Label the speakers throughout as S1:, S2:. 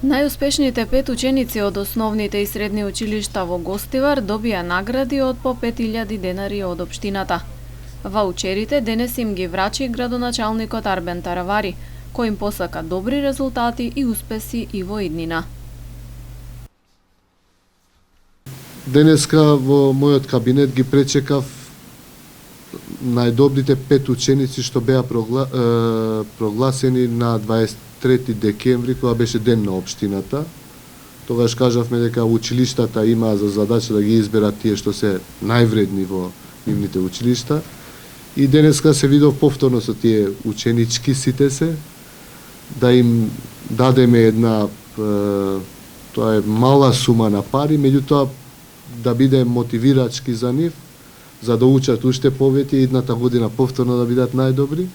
S1: Најуспешните 5 ученици од основните и средни училишта во Гостивар добија награди од по 5000 денари од општината. Ваучерите денес им ги врачи градоначалникот Арбен Таравари, кој им посака добри резултати и успеси и во иднина.
S2: Денеска во мојот кабинет ги пречекав најдобрите 5 ученици што беа прогласени на 23 декември, кога беше ден на општината. Тогаш кажавме дека училиштата имаа за задача да ги изберат тие што се највредни во нивните училишта. И денеска се видов повторно со тие ученички сите се, да им дадеме една, тоа е мала сума на пари, меѓутоа да биде мотивирачки за нив, за да учат уште повеќе и идната година повторно да бидат најдобри.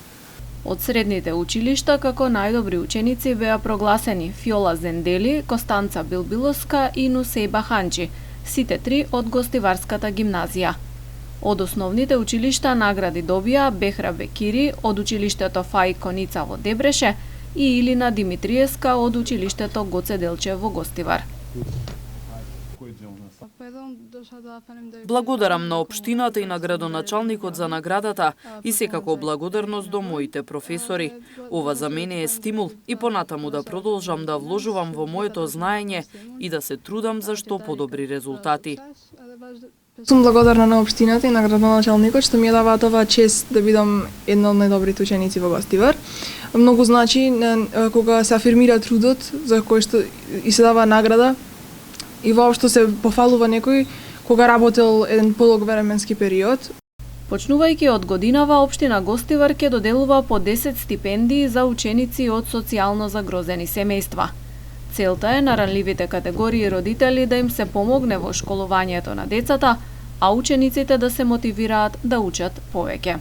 S1: Од средните училишта како најдобри ученици беа прогласени Фјола Зендели, Костанца Билбиловска и Нусејба Ханџи, сите три од Гостиварската гимназија. Од основните училишта награди добија Бехра Бекири од училиштето Фај Коница во Дебреше и Илина Димитриевска од училиштето Гоце Делчев во Гостивар.
S3: Благодарам на општината и на градоначалникот за наградата и секако благодарност до моите професори. Ова за мене е стимул и понатаму да продолжам да вложувам во моето знаење и да се трудам за што подобри резултати.
S4: Сум благодарна на општината и на градоначалникот што ми ја даваат оваа чест да бидам една од најдобрите ученици во Гостивар. Многу значи кога се афирмира трудот за кој што и се дава награда и воопшто се пофалува некој кога работел еден подолг временски период.
S1: Почнувајќи од годинава, општина Гостивар ќе доделува по 10 стипендии за ученици од социјално загрозени семејства. Целта е на ранливите категории родители да им се помогне во школувањето на децата, а учениците да се мотивираат да учат повеќе.